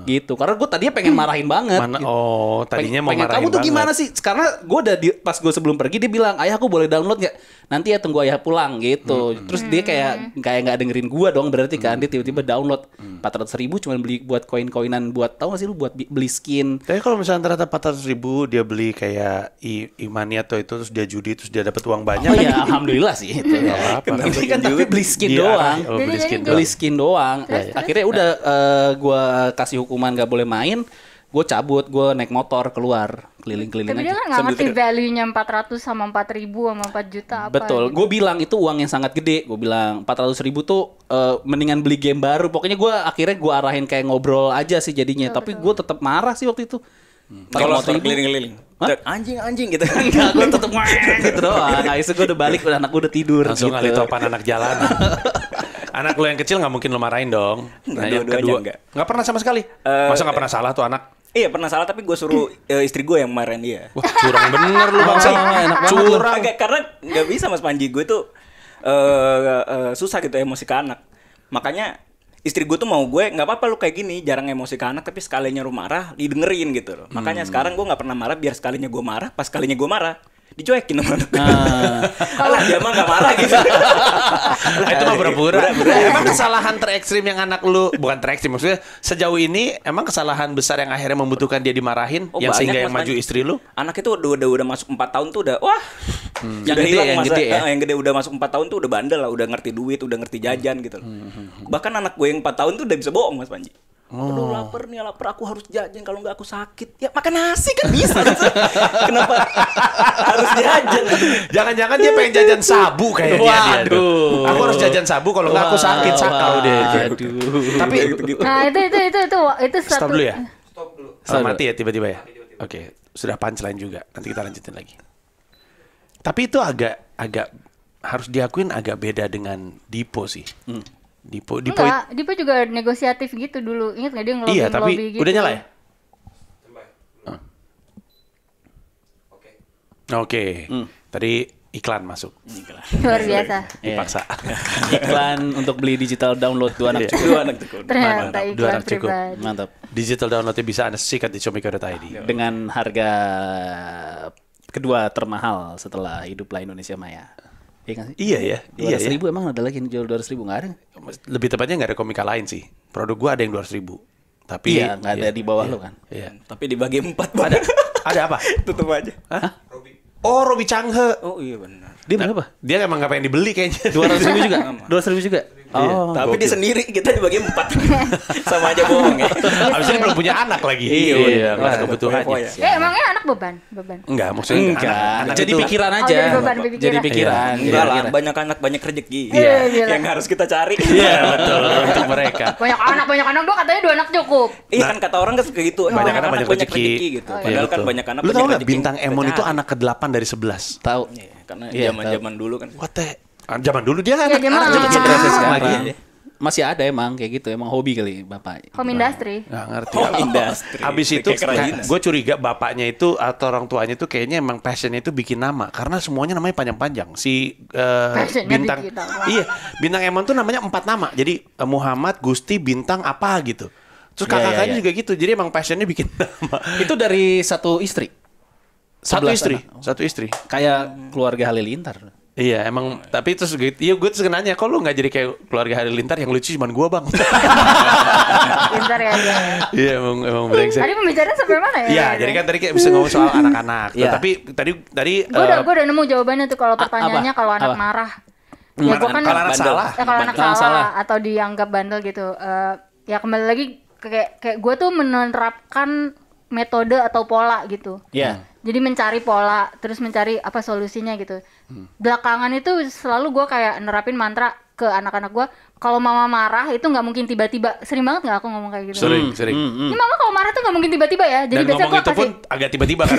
Gitu, karena gue tadinya pengen marahin banget. Mana? Gitu. Oh, tadinya mau Pengen, marahin kamu tuh banget. gimana sih? Karena gue udah pas gue sebelum pergi dia bilang, ayah aku boleh download nggak? Nanti ya tunggu ayah pulang gitu. Terus dia kayak nggak dengerin gue dong berarti kan. Dia tiba-tiba download 400.000 cuma beli buat koin-koinan, buat tahu nggak sih lu, buat beli skin. Tapi kalau misalnya ternyata 400.000 dia beli kayak imani atau itu, terus dia judi, terus dia dapat uang banyak. Oh ya alhamdulillah sih itu. Nggak apa-apa. Ini kan tapi beli skin Dia- doang. Oh, beli Jadi- skin jadi- doang. Beli skin doang. Akhirnya udah gue kasih hukuman gak boleh main. Gue cabut, gue naik motor keluar keliling-keliling Tapi dia aja. kan nggak ngerti value-nya 400 sama 4.000 sama 4 juta apa. Betul, gitu. gue bilang itu uang yang sangat gede. Gue bilang 400.000 tuh mendingan beli game baru. Pokoknya gue akhirnya gue arahin kayak ngobrol aja sih jadinya. Tapi gue tetap marah sih waktu itu. Kalau 400.000. keliling-keliling. Anjing gitu. Enggak, gue tetap gitu doang. Nah, itu gue udah balik, anak gue udah tidur. Langsung gitu. kali topan anak jalanan. Anak lu yang kecil nggak mungkin lu marahin dong. Enggak, yang dua-duanya kedua enggak. nggak pernah sama sekali. Masa nggak pernah salah tuh anak? Iya pernah salah tapi gue suruh istri gue yang marahin dia. Wah, curang bener lu bangsa. enak banget lu. Curang. Agak karena nggak bisa Mas Panji, gue tuh susah gitu emosi ke anak. Makanya istri gue tuh mau gue nggak apa-apa lu kayak gini, jarang emosi ke anak, tapi sekalinya lu marah didengerin gitu loh. Makanya sekarang gue nggak pernah marah, biar sekalinya gue marah, pas sekalinya gue marah dicuekin sama anak. Alah dia mah nggak marah gitu. Itu mah pura-pura. Emang kesalahan terekstrim yang anak lu, bukan terekstrim maksudnya, sejauh ini emang kesalahan besar yang akhirnya membutuhkan dia dimarahin, Oh, yang banyak, sehingga yang Mas maju Panji. istri lu? Anak itu udah masuk 4 tahun tuh udah wah. Yang Udah gede, hilang yang masa- gede ya? yang gede udah masuk 4 tahun tuh udah bandel lah, udah ngerti duit, udah ngerti jajan gitu loh. Bahkan anak gue yang 4 tahun tuh udah bisa bohong Mas Panji. Aduh lapar nih, lapar, aku harus jajan, kalau nggak aku sakit. Ya makan nasi kan bisa. Kenapa harus jajan? Jangan-jangan dia pengen jajan sabu kayaknya dia. Waduh. Aku harus jajan sabu kalau nggak aku sakit sakau dia. Aduh. Tapi Nah, itu stop satu. dulu ya. Stop dulu. Mati ya tiba-tiba ya. Oke, sudah punchline juga. Nanti kita lanjutin lagi. Tapi itu agak harus diakuin agak beda dengan Dipo sih. Dipo Enggak, Dipo juga negosiatif gitu dulu. Ingat nggak dia ngelobi iya, tapi gitu. udah nyala ya? Oke. Tadi iklan masuk. Luar biasa. Dipaksa. Iklan untuk beli digital download 2 anak Iya. cukup. Dua anak tuh. Ternyata Dua iklan anak cukup. pribadi. Mantap. Digital downloadnya bisa Anda sikat di shopee.id. Dengan harga kedua termahal setelah Hiduplah Indonesia Maya. Iya kan sih? Iya ya. Iya 200 ya. ribu emang ada lagi yang jual 200 ribu? Nggak ada? Lebih tepatnya nggak ada komika lain sih. Produk gua ada yang 200.000. Tapi Iya, nggak ada di bawah lo kan? Iya. Tapi dibagi 4 Ada ada apa? Tutup aja. Hah? Oh, Robi Changhe. Oh iya benar. Dia berapa? Dia emang nggak pengen dibeli kayaknya. 200 ribu juga? 200 ribu juga? Oh. Tapi dia sendiri, kita dibagi 4. Sama aja bohong ya. Abis ini belum punya anak lagi. Iya, nggak ada betul. kebutuhannya. Emangnya anak beban? Enggak, maksudnya Enggak. Jadi itu- pikiran Oh, aja. jadi beban pikiran. Jadi pikiran. Iya. Enggak lah, banyak anak banyak rezeki. Iya, iya. Yang harus kita cari. Iya, betul untuk mereka. Banyak anak gua katanya 2 anak cukup. Iya kan kata orang kan kayak gitu. Banyak anak banyak rezeki gitu. Oh, iya. Padahal kan betul. banyak anak Lu banyak tau nggak rezeki bintang yang Emon kita itu cari. anak ke-8 dari 11. Tahu. Iya, karena Iya, zaman-zaman dulu kan. What the? Zaman dulu dia Iya, anak dia mah anak anak sekarang sekarang. lagi. masih ada emang kayak gitu, emang hobi kali bapak. Home industry. Nggak ngerti. Home industry. Abis itu Kayak kerajinan. gue curiga bapaknya itu atau orang tuanya itu kayaknya emang passionnya itu bikin nama karena semuanya namanya panjang-panjang. Si Passionnya bintang, bikin nama. iya bintang Emon tuh namanya 4 nama. Jadi Muhammad, Gusti, Bintang apa gitu. Terus Iya, kakak-kakaknya iya. juga gitu. Jadi emang passionnya bikin nama. Itu dari satu istri. Satu 11 istri, anak. satu istri. Kayak keluarga Halilintar. Iya emang tapi terus gitu. Iya gue terus nanya kok lu nggak jadi kayak keluarga Halilintar yang lucu cuma gue bang. Pintar ya dia. Iya emang brengsek. Tadi pembicaraan sampai mana ya? Iya, jadi kan tadi kayak bisa ngomong soal anak-anak. Iya. Tapi tadi Gue udah nemu jawabannya tuh kalau pertanyaannya apa? kalau anak Apa? marah. Ya gue kan kalau anak bandel. salah. kalau anak Kalau salah, salah. atau dianggap bandel gitu. Ya kembali lagi kayak gue tuh menerapkan metode atau pola gitu. Iya. Jadi mencari pola, terus mencari apa solusinya gitu. Belakangan itu selalu gue kayak nerapin mantra ke anak-anak gue. Kalau mama marah itu nggak mungkin tiba-tiba. Sering banget nggak aku ngomong kayak gitu. Sering. Ini mama kalau marah tuh nggak mungkin tiba-tiba ya. Jadi Dan biasanya ngomong gue itu pun kasih. agak tiba-tiba kan.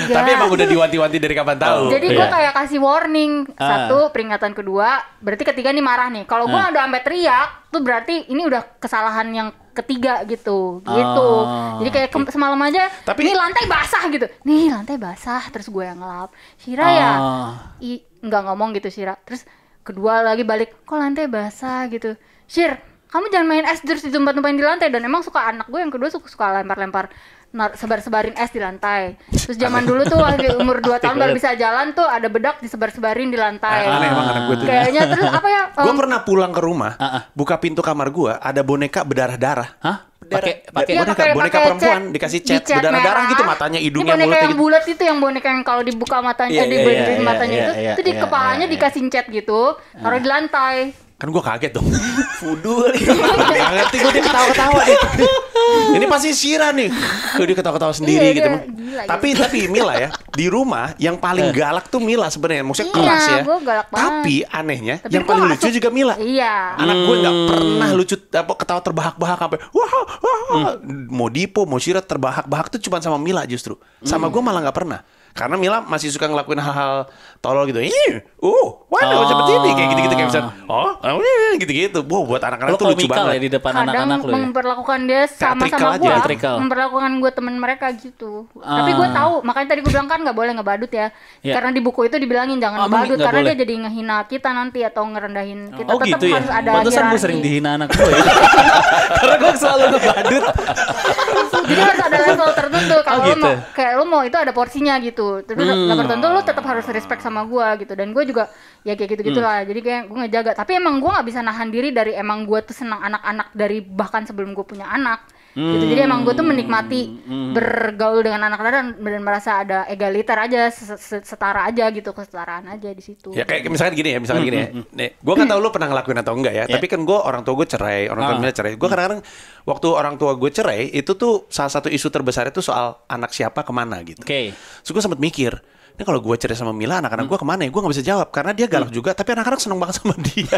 Tapi emang udah diwanti-wanti dari kapan tahu. Jadi gue Iya. kayak kasih warning. Satu, peringatan kedua. Berarti ketiga nih marah nih. Kalau gue udah sampai teriak, tuh berarti ini udah kesalahan yang ketiga gitu. Jadi kayak semalam aja, Tapi- nih lantai basah gitu. Nih lantai basah, terus gue yang ngelap. Shira ya, nggak ngomong gitu Shira. Terus kedua lagi balik, kok lantai basah gitu. Shir, kamu jangan main es terus ditumpah-tumpahin di lantai. Dan emang suka anak gue yang kedua suka lempar-lempar sebar-sebarin es di lantai. Terus zaman dulu tuh waktu umur 2 tahun baru bisa jalan tuh ada bedak disebar-sebarin di lantai. Aneh emang anak gue tuh. Kayaknya terus apa ya? Gue pernah pulang ke rumah, buka pintu kamar gue, ada boneka berdarah-darah. Hah? Pakai Iya, boneka pakai perempuan cat, dikasih di cat berdarah-darah merah. gitu, matanya, hidungnya, Ini boneka mulutnya yang gitu. bulat itu, yang boneka yang kalau dibuka matanya, Iya, dibenerin iya, matanya iya, itu, iya, itu di iya, kepalanya iya, dikasih cat gitu, taruh di lantai. Kan gue kaget dong. Fudu kali. Gak ngerti gue, dia ketawa-ketawa deh. Ini pasti Shira nih. Dia ketawa-ketawa sendiri Iya, gitu. dia gila, Tapi Mila ya, di rumah yang paling galak tuh Mila sebenarnya. Maksudnya Iya, keras ya. gue galak banget. Tapi anehnya Tapi yang gue paling masuk. lucu juga Mila. Iya. Anak gue nggak pernah lucu apa ketawa terbahak-bahak sampai wah. Mau Dipo, mau Shira terbahak-bahak tuh cuma sama Mila justru. Sama gue malah nggak pernah. Karena Mila masih suka ngelakuin hal-hal tolol gitu. Waduh seperti ini kayak gitu-gitu kayak misalnya, gitu-gitu. Wow, buat anak-anak Lo tuh lucu komikal banget. ya di depan Kadang anak-anak lo ya. memperlakukan dia Teatrikal sama-sama aja. gue, Teatrikal. memperlakukan gue temen mereka gitu. Tapi gue tahu, makanya tadi gue bilang kan nggak boleh ngebadut ya. Iya. Karena di buku itu dibilangin jangan Emang ngebadut nggak karena boleh? dia jadi ngehina kita nanti atau ngerendahin kita. Oh Tetap gitu ya? harus ada Pantesan gue hierarki. sering dihina anak gue ya. Karena gue selalu ngebadut. Jadi harus ada level tertentu. Kalau gitu. lo mau kayak lo mau itu ada porsinya gitu. Tapi level tertentu lo tetap harus respect sama gue gitu. Dan gue juga ya kayak gitu-gitulah. Jadi kayak gue ngejaga. Tapi emang gue nggak bisa nahan diri dari emang gue tuh senang anak-anak dari bahkan sebelum gue punya anak. Gitu. Jadi emang gue tuh menikmati bergaul dengan anak-anak dan merasa ada egaliter aja, setara aja gitu, kesetaraan aja di situ. Ya kayak misalkan gini ya, Nih, gue nggak tahu lu pernah ngelakuin atau enggak ya. Tapi kan gue orang tua gue cerai, orang tua Mila cerai. Gue kadang-kadang waktu orang tua gue cerai itu tuh salah satu isu terbesar itu soal anak siapa kemana gitu. Oke. So gue sempet mikir, ini kalau gue cerai sama Mila, anak-anak gue kemana ya? Gue nggak bisa jawab karena dia galak juga, tapi anak-anak seneng banget sama dia.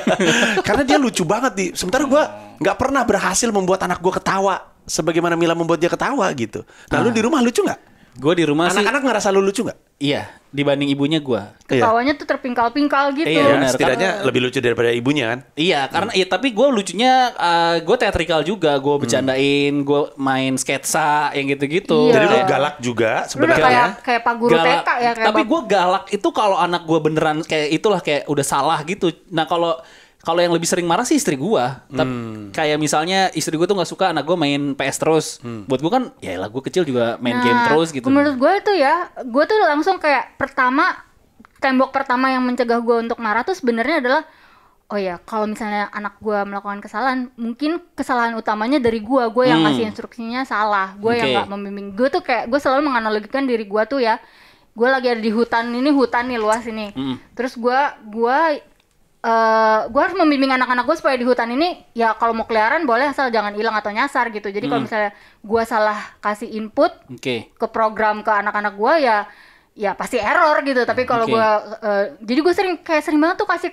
Karena dia lucu banget di. Sementara gue nggak pernah berhasil membuat anak gue ketawa sebagaimana Mila membuat dia ketawa gitu. Nah, lu di rumah lucu nggak? Gue di rumah sih. Anak-anak ngerasa lu lucu nggak? Iya. Dibanding ibunya gue. Ketawanya tuh terpingkal-pingkal gitu. Iya, Ya, benar. setidaknya lebih lucu daripada ibunya kan? Iya, karena ya tapi gue lucunya gue teatrikal juga, gue bercandain, gue main sketsa yang gitu-gitu. Iya. Jadi lu Kayak galak juga Lu udah sebenarnya. kayak Pak Guru galak. TK ya kayak Tapi gue galak itu kalau anak gue beneran kayak itulah kayak udah salah gitu. Nah kalau yang lebih sering marah sih istri gue. Kayak misalnya istri gue tuh nggak suka anak gue main PS terus. Buat gue kan, ya lah gue kecil juga main game terus gitu. Menurut gue tuh ya, gue tuh langsung kayak tembok pertama yang mencegah gue untuk marah tuh sebenarnya adalah, oh ya kalau misalnya anak gue melakukan kesalahan, mungkin kesalahan utamanya dari gue yang ngasih instruksinya salah, gue yang Oke. nggak membimbing. Gue tuh kayak gue selalu menganalogikan diri gue tuh ya, gue lagi ada di hutan nih luas ini, terus gue harus membimbing anak-anak gue supaya di hutan ini ya kalau mau keliaran boleh asal jangan hilang atau nyasar gitu. Jadi kalau misalnya gue salah kasih input Oke. ke program ke anak-anak gue ya pasti error gitu. Tapi kalau Oke. gue jadi gue sering banget tuh kasih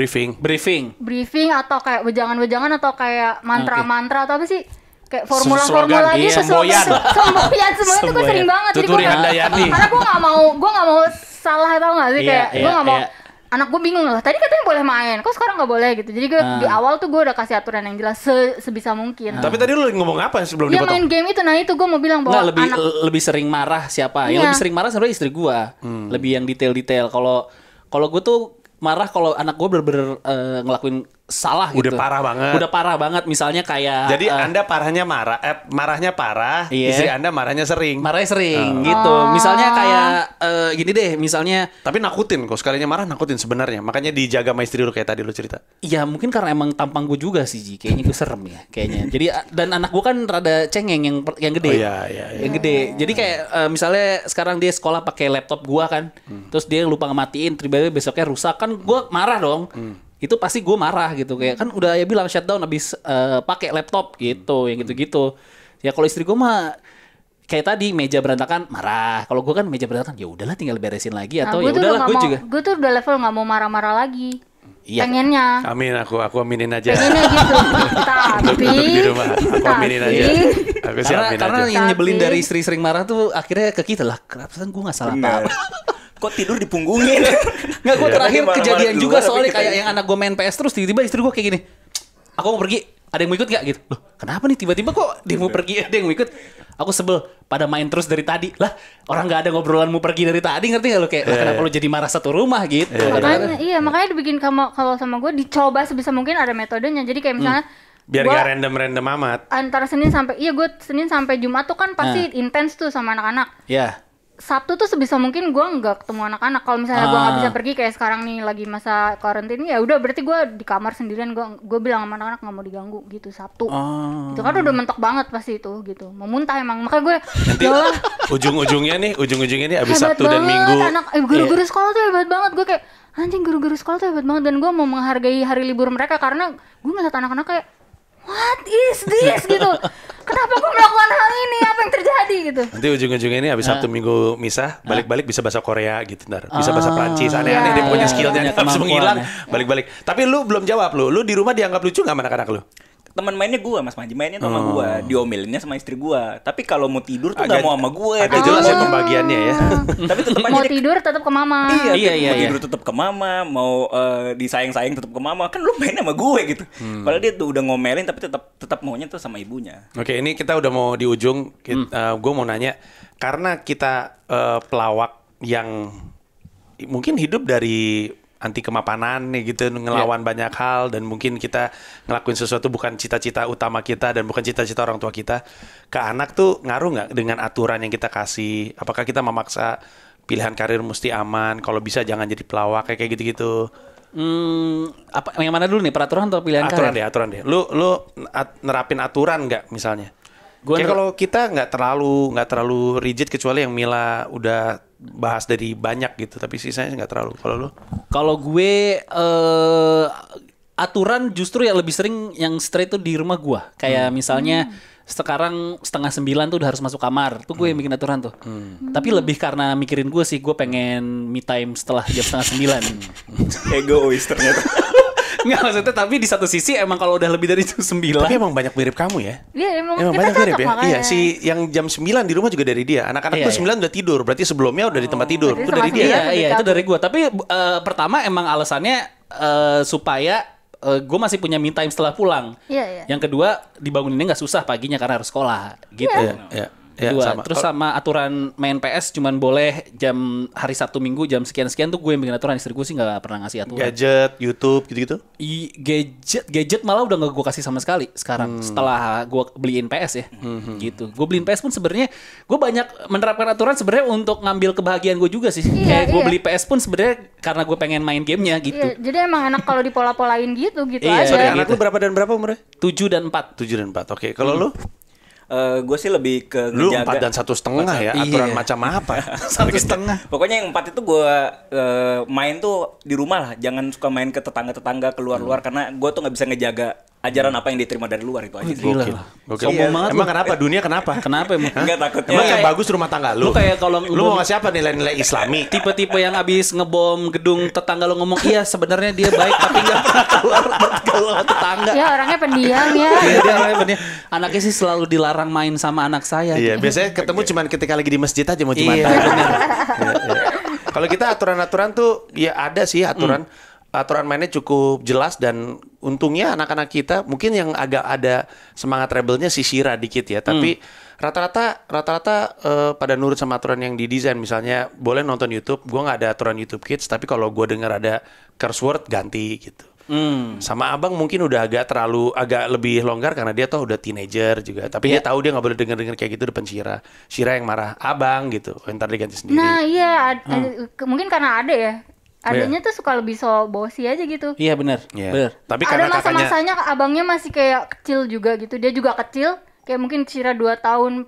briefing atau kayak wejangan-wejangan atau kayak mantra-mantra atau apa sih, kayak formula-formula Slogan, gitu, semboyan. semboyan itu gue sering banget. Jadi Tuturi gue Handayani. karena gue nggak mau salah, tau nggak sih, Iya, kayak gue nggak mau iya. anak gue bingung loh. Tadi katanya boleh main, kok sekarang nggak boleh gitu. Jadi gue di awal tuh gue udah kasih aturan yang jelas sebisa mungkin. Tapi tadi lu ngomong apa sebelum Dia dipotong? main game itu, nah itu gue mau bilang bahwa Nggak, lebih sering marah siapa? Yang Iya. lebih sering marah sebenarnya istri gua. Lebih yang detail-detail. Kalau gue tuh marah kalau anak gue bener-bener ngelakuin salah Udah gitu. parah banget. Udah parah banget. Misalnya kayak Jadi Anda marahnya parah, Iya. istri Anda marahnya sering. marahnya sering gitu. Misalnya kayak gini deh, misalnya Tapi nakutin kok, sekalinya marah nakutin sebenarnya. Makanya dijaga sama istri lu kayak tadi lu cerita. ya mungkin karena emang tampang gue juga sih Ji. Kayaknya gue serem ya kayaknya. Jadi dan anak gue kan rada cengeng yang gede. Oh, iya. Yang gede. Jadi kayak misalnya sekarang dia sekolah pakai laptop gua kan. Terus dia lupa ngematiin, tiba-tiba besoknya rusak kan gua marah dong. Itu pasti gue marah gitu, kayak kan udah ya bilang shutdown abis pakai laptop gitu, yang gitu-gitu. Ya kalau istri gue mah kayak tadi meja berantakan marah. Kalau gue kan meja berantakan ya udahlah tinggal beresin lagi atau ya udahlah gue juga. Gue tuh udah level nggak mau marah-marah lagi. Iya. Pengennya. Amin, aku aminin aja. Pengennya gitu. Untuk di rumah, aku aminin aja. Aku siapin Karena aja. yang nyebelin Tapi- dari istri sering marah tuh akhirnya ke kita lah. Kenapa kan gue nggak salah Bener. apa-apa. Kok tidur dipunggungin? Nggak, gue Iya. terakhir Marah-marah kejadian di juga luar, soalnya tapi kita kayak ini. yang anak gue main PS terus tiba-tiba istri gue kayak gini. Aku mau pergi, ada yang mau ikut gak gitu? Loh, kenapa nih tiba-tiba kok dia mau pergi, ada yang mau ikut? Aku sebel, pada main terus dari tadi. Lah, orang gak ada ngobrolan mau pergi dari tadi, ngerti gak lo? Kayak, lah, kenapa lo jadi marah satu rumah gitu? Kadang-kadang. Makanya dibikin kalau sama gue dicoba sebisa mungkin ada metodenya. Jadi kayak misalnya Biar gua gak random amat. antara Senin sampai Senin sampai Jumat tuh kan pasti intens tuh sama anak-anak. Ya, Sabtu tuh sebisa mungkin gue nggak ketemu anak-anak. Kalau misalnya gue nggak bisa pergi kayak sekarang nih lagi masa karantina, ya udah berarti gue di kamar sendirian. Gue bilang sama anak-anak nggak mau diganggu gitu Sabtu. Itu kan udah mentok banget pasti itu gitu. Mau muntah emang. Makanya gue yalah Ujung-ujungnya nih abis hebat Sabtu dan banget Minggu. anak guru-guru sekolah tuh hebat banget. Gue kayak anjing guru-guru sekolah tuh hebat banget, dan gue mau menghargai hari libur mereka karena gue ngeliat anak-anak kayak what is this gitu. Kenapa gue melakukan hal ini? Apa yang terjadi gitu? Nanti ujung-ujungnya ini abis Sabtu Minggu misah, balik-balik bisa bahasa Korea gitu ntar. Bisa bahasa Prancis, aneh-aneh deh pokoknya iya, skillnya punya langsung kemampuan hilang. ya. Balik-balik. Tapi lu belum jawab lu. Lu di rumah dianggap lucu gak sama anak-anak lu? Teman mainnya gua, Mas Manji mainnya sama gua, diomelinnya sama istri gua. Tapi kalau mau tidur tuh Agak- nggak mau sama gue. Agak jelas ya pembagiannya ya. Tapi tetap aja Mau dia- tidur tetap ke mama. Iya, mau iya. tidur tetap ke mama, mau disayang-sayang tetap ke mama. Kan lu main sama gue gitu. Padahal dia tuh udah ngomelin tapi tetap maunya tuh sama ibunya. Oke, ini kita udah mau di ujung. Gue mau nanya, karena kita pelawak yang mungkin hidup dari anti kemapanan nih gitu, ngelawan banyak hal, dan mungkin kita ngelakuin sesuatu bukan cita-cita utama kita dan bukan cita-cita orang tua kita. Ke anak tuh ngaruh nggak dengan aturan yang kita kasih? Apakah kita memaksa pilihan karir mesti aman? Kalau bisa jangan jadi pelawak kayak gitu-gitu. Apa yang mana dulu nih, peraturan atau pilihan Aturan karir? deh, aturan deh. Lu nerapin aturan nggak misalnya? Gua Kayak kalau kita nggak terlalu rigid, kecuali yang Mila udah bahas dari banyak gitu, tapi sisanya nggak terlalu. Kalau lu? Kalau gue aturan justru yang lebih sering yang straight tuh di rumah gua. Kayak misalnya sekarang 8:30 tuh udah harus masuk kamar. Tuh gue yang bikin aturan tuh. Tapi lebih karena mikirin gue sih, gue pengen me time setelah jam 8:30. Egois ternyata. Nggak, maksudnya tapi di satu sisi emang kalau udah lebih dari jam 9. Tapi emang banyak mirip kamu ya? Iya, emang Emang kita banyak mirip cocok ya? makanya. Iya, si yang jam 9 di rumah juga dari dia. Anak-anak Iya, tuh 9 udah tidur, berarti sebelumnya udah di tempat tidur. berarti Itu dari sama dia. Iya, Iya, iya, lebih itu dari gue. Tapi pertama emang alasannya supaya gue masih punya me time setelah pulang. Iya, iya. Yang kedua, dibanguninnya nggak susah paginya karena harus sekolah. Gitu. Iya, iya, Dua. sama. Terus sama aturan main PS cuman boleh jam hari Sabtu Minggu jam sekian-sekian tuh gue yang bikin aturan. Istri gue sih nggak pernah ngasih aturan. Gadget, YouTube gitu-gitu. Gadget malah udah nggak gue kasih sama sekali sekarang setelah gue beliin PS ya. Gitu. Gue beliin PS pun sebenarnya gue banyak menerapkan aturan sebenarnya untuk ngambil kebahagiaan gue juga sih. Iya, Kayak gue iya. beli PS pun sebenarnya karena gue pengen main gamenya gitu. Iya, jadi emang enak kalau dipola-polain gitu Iya, aja. Sorry, gitu. anak lu berapa dan berapa umurnya? 7 dan 4. 7 dan 4. Oke, kalau lu? Gue sih lebih ke Lu ngejaga. 4 dan 1,5 ya? Iya. Aturan macam apa? 1,5. Pokoknya yang 4 itu gue main tuh di rumah lah. Jangan suka main ke tetangga-tetangga keluar-luar karena gue tuh nggak bisa ngejaga ajaran apa yang diterima dari luar itu aja sih. Gila. Gokil. Sombong banget Emang lu. kenapa? Dunia kenapa? Kenapa emang? Enggak takutnya. Emang yang kayak- bagus rumah tangga lu? lu kayak kalau lu mau ngasih apa nilai-nilai Islami? Tipe-tipe yang abis ngebom gedung tetangga lo ngomong iya sebenarnya dia baik tapi nggak pernah keluar bergaul sama tetangga. Ya orangnya pendiam ya. Iya, dia orangnya bener. Anaknya sih selalu dilarang main sama anak saya. Iya, biasanya ketemu cuman ketika lagi di masjid aja mau Iya, Jumatan. benar. Kalau kita aturan-aturan tuh ya ada sih aturan. Aturan mainnya cukup jelas dan untungnya anak-anak kita mungkin yang agak ada semangat rebelnya si Shira dikit ya, tapi rata-rata pada nurut sama aturan yang didesain. Misalnya boleh nonton YouTube, gue nggak ada aturan YouTube Kids, tapi kalau gue dengar ada curse word ganti gitu. Sama abang mungkin udah agak lebih longgar karena dia tuh udah teenager juga, tapi dia tahu dia nggak boleh denger kayak gitu depan Shira yang marah abang gitu, ntar dia ganti sendiri. Nah iya, mungkin karena ada ya. Adanya tuh suka lebih so bossy aja gitu. Iya benar. Bener. Tapi Ada karena masa-masanya abangnya masih kayak kecil juga gitu. Dia juga kecil, kayak mungkin Shira 2 tahun,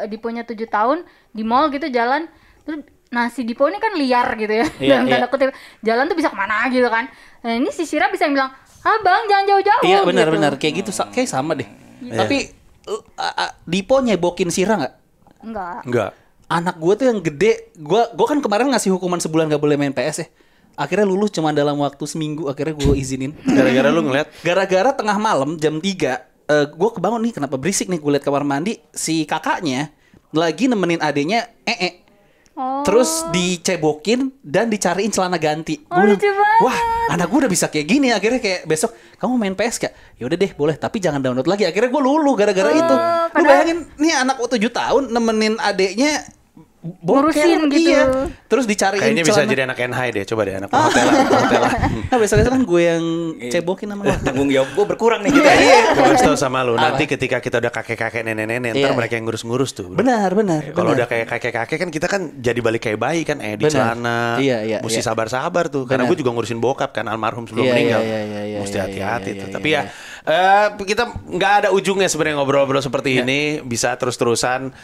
Diponya 7 tahun, di mall gitu jalan. Terus si Dipo ini kan liar gitu ya. Dalam tanda kutip, jalan tuh bisa kemana gitu kan. Nah ini si Shira bisa bilang, abang jangan jauh-jauh. Iya gitu. benar-benar kayak gitu, kayak sama deh. Tapi Dipo nyebokin Shira nggak? Enggak. Anak gue tuh yang gede, gue kan kemarin ngasih hukuman sebulan gak boleh main PS ya. Akhirnya lulus cuma dalam waktu seminggu, akhirnya gue izinin. Gara-gara lu ngeliat? Gara-gara tengah malam jam 3, gue kebangun nih, kenapa berisik nih, gue liat kamar mandi, si kakaknya lagi nemenin adenya terus dicebokin dan dicariin celana ganti. Lucu banget. Wah, anak gue udah bisa kayak gini. Akhirnya kayak besok, kamu main PS gak? Ya udah deh, boleh, tapi jangan download lagi. Akhirnya gue luluh gara-gara itu. Lu bayangin nih anak 7 tahun nemenin adeknya ngurusin gitu. Iya. Terus dicariin Kayaknya bisa jadi anak NH deh, coba deh anak hotel. Nah besok kan gue yang cebokin sama lo. Tanggung jawab gue berkurang nih gitu. Gue harus tahu sama lu, nanti ketika kita udah kakek-kakek nenek-nenek, ntar mereka yang ngurus-ngurus tuh. Benar. Kalau udah kayak kakek-kakek kan kita kan jadi balik kayak bayi kan, di celana. Iya. Mesti sabar-sabar tuh, karena gue juga ngurusin bokap kan, almarhum sebelum meninggal. Mesti hati-hati tuh. Tapi ya kita nggak ada ujungnya sebenarnya ngobrol-ngobrol seperti ini, bisa terus-terusan,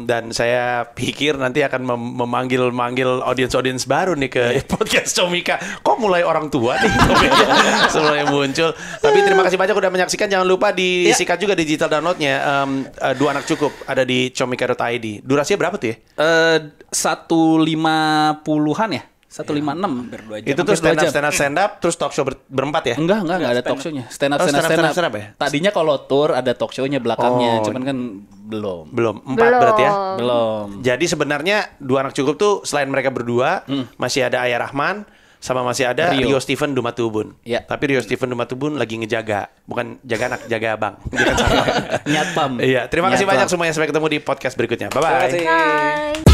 dan saya pikir nanti akan memanggil audiens baru nih ke podcast Comika. Kok mulai orang tua nih sebelumnya muncul. Tapi terima kasih banyak udah menyaksikan. Jangan lupa disikat juga digital downloadnya. 2 Anak Cukup ada di comika.id. Durasinya berapa tuh ya? 150-an ya? 156. Itu tuh stand up terus talk show berempat ya? Enggak ada talk show-nya. Stand up ya? Tadinya kalau tour ada talk show-nya belakangnya, cuman kan belum. 4 berarti ya? Belum. Jadi sebenarnya 2 Anak Cukup tuh selain mereka berdua, masih ada Ayah Rahman sama masih ada Rio Steven Dumatubun. Ya. Tapi Rio Steven Dumatubun lagi ngejaga, bukan jaga anak, jaga abang. Dia kan Nyatpam. Iya, terima kasih banyak semuanya, sampai ketemu di podcast berikutnya. Bye bye. Bye.